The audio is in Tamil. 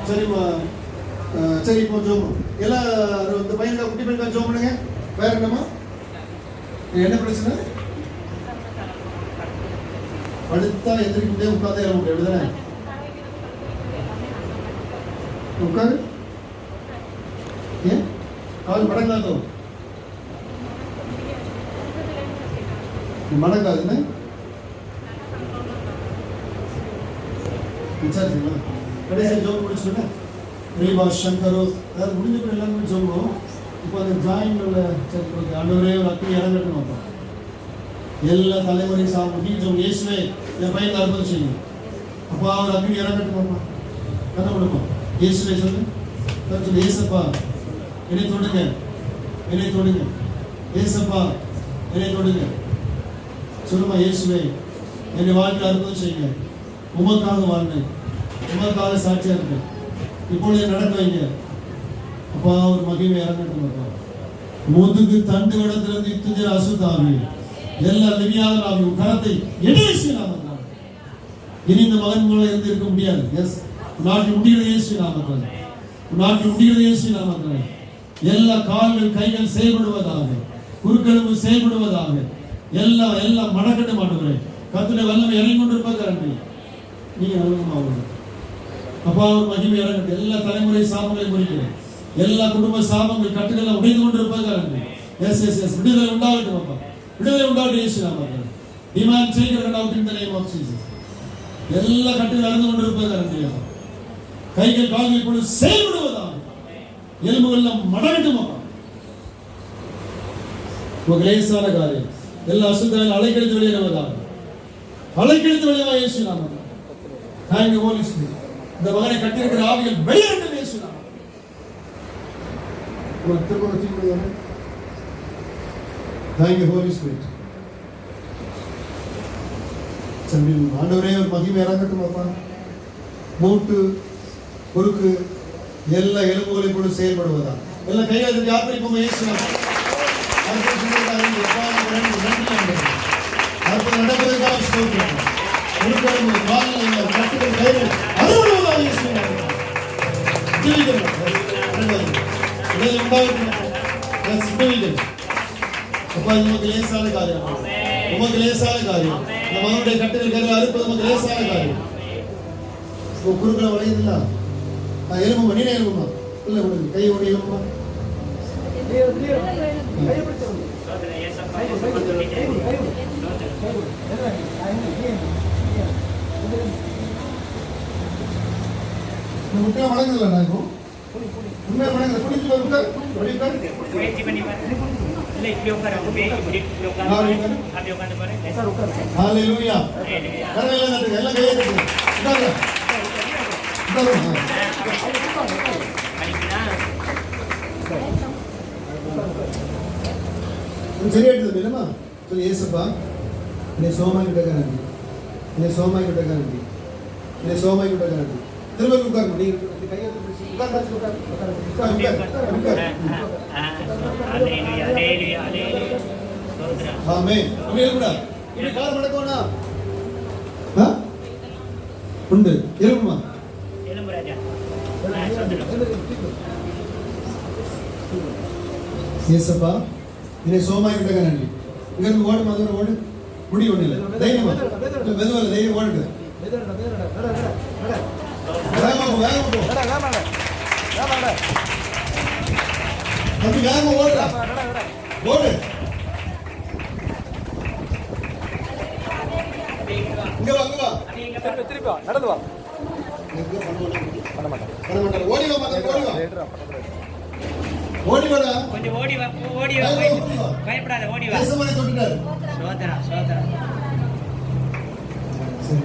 சரிம்மா. சரி, இப்போ ஜோம் எல்லாம் இந்த பையனுக்கா குட்டி பையனுக்கா ஜோம் பண்ணுங்க. வேற என்னம்மா? என்ன பிரச்சனை? படுத்தா எந்திரிக்க முடியாது, உட்காந்தே இருக்க முடியாது. அப்படிதானே? உட்காரு. ஏன் கால் மடங்காதோ? மடங்காதுன்னு விசாரிச்சீங்களா? கடைசியாக ஜோம் முடிச்சுட்டு ரீபா சங்கரோ அதாவது முடிஞ்ச கூட எல்லாருமே ஜோம். இப்போ அந்த ஜாயின் உள்ள சரி ஆண்டவரே ஒரு அக்கி இறங்கட்டும் அப்பா. எல்லா தலைமுறை சாப்பிடும் நீ ஜோம் இயேசுவே என் பையன் அற்புதம் செய்யும் அப்பா. ஒரு அக்கி இறங்கட்டும் அப்பா. கண்ண கொடுப்போம். இயேசுவே சொல்லு சொல்லு. ஏசப்பா என்னை தொடுங்க, என்னை தொடுங்க. ஏசப்பா என்னை தொடுங்க. சொல்லுமா இயேசுவே என்னை வாழ்க்கை அற்புதம் செய்யுங்க. உமக்காக வாழ்ந்தேன், உமக்காக சாட்சியா இருக்கேன். இப்பொழுது நடக்க வைங்க அப்பா. ஒரு மகிமை இறங்கட்டும் அப்பா. முதுகு தண்டு இடத்திலிருந்து இத்துஞ்ச அசுத்தாவி எல்லா லிவியாக ஆகும் கரத்தை இயேசு நாமத்தால். இனி இந்த மகன் மூலம் இருந்து இருக்க முடியாது. எஸ் நாட்டில் முடிகிறது இயேசு நாமத்தால். நாட்டில் முடிகிறது இயேசு நாமத்தால். எல்லா கால்கள் கைகள் செயல்படுவதாக, குறுக்கெலும்பு செயல்படுவதாக. எல்லாம் மடக்கட்ட மாட்டேங்கிறேன். கத்துடைய வல்லமை இறங்கி கொண்டிருப்பாங்க. நீங்க நல்ல அப்பா ஒரு மகிமை இறங்கட்டும். எல்லா தலைமுறை சாபங்களை முடிக்கிறேன். எல்லா குடும்ப சாபங்கள் கட்டுகளை உடைந்து கொண்டிருப்பாங்க. எஸ் எஸ் எஸ் விடுதலை உண்டாகட்டும் அப்பா. விடுதலை உண்டாகட்டும் இயேசு நாமத்தால். டிமாண்ட் செய்கிறேன் out in the name of Jesus. எல்லா கட்டுகள் அறந்து கொண்டிருப்பாங்க. கைகள் கால்கள் இப்பொழுது செயல்படுவதாக. எலும்புகள் எல்லாம் மடங்கட்டும் அப்பா. ஒரு லேசான காரியம் எல்லா அசுத்தங்கள் அலைக்கழித்து வெளியேறுவதாக. அலைக்கழித்து வெளியேவா இயேசு நாமத்தால். Thank you Holy Spirit. இந்த மகனை கட்டியிருக்கிற ஆவிகள் வெளியேறட்டும் இயேசு நாமத்தால். Thank you Holy Spirit. ஆண்டவரே ஒரு மகிமை இறங்கட்டும் அப்பா. மூட்டு குறுக்கு எல்லா எலும்புகளை கூட செயல்படுவதா. எல்லா கைகாலத்துக்கு யாத்திரைக்கும் இயேசு நாமத்தால். நடப்பதற்காக ஸ்தோத்திரம். குறுக்கெலும்பு கால்கள் கட்டுகள் கைகள் அறுவடைவதாக இயேசு நாமத்தால். அப்பா நமக்கு லேசான காரியம், உமக்கு லேசான காரியம். இந்த மகனுடைய கட்டுகள் கைகள் அறுப்பது நமக்கு லேசான காரியம். குறுக்களை வளையுதுல்ல எலும்புமா நீனே எலும்புமா இல்லை உனக்கு கை ஓடி எலும்புமா முட்டை வழங்கல. நான் இப்போ உண்மையை வழங்கல. குடிச்சு உட்கார் முயற்சி பண்ணி பாருங்க. இல்லை இப்படி உட்கார இப்படி உட்கார்ந்து பாருங்க. ஹalleluya. கரங்களை தட்டுங்க. எல்லாம் கையை தட்டுங்க. உட்காருங்க. சரியாயிடுது இல்லைம்மா? சொல்லி ஏசப்பா என்னை சோமாய் விட்டக்காரண்டி, என்னை சோமாய் விட்டக்காரண்டி, என்னை சோமாய் விட்டக்காரண்டி. திரும்ப உட்காருங்க. நீங்க கையை உண்டு எலும்புமா ஏசப்பா என்னை சோமாய் விட்டக்காரண்டி. இங்கிருந்து ஓடு மாதிரி ஓடு. முடி ஒண்ணு இல்லை. தைரியமா மெதுவா தைரியம் ஓடுங்க. ஓடு. இங்க வா திருப்பி நடந்து வா. பண்ண மாட்டேன். ஓடி வா மாதிரி ஓடி வா. ஓடி வாடா. கொஞ்சம் ஓடி வா. பயப்படாத ஓடி வா. ஏசமனை தொட்டுட்டாரு. சோதரா. சரி.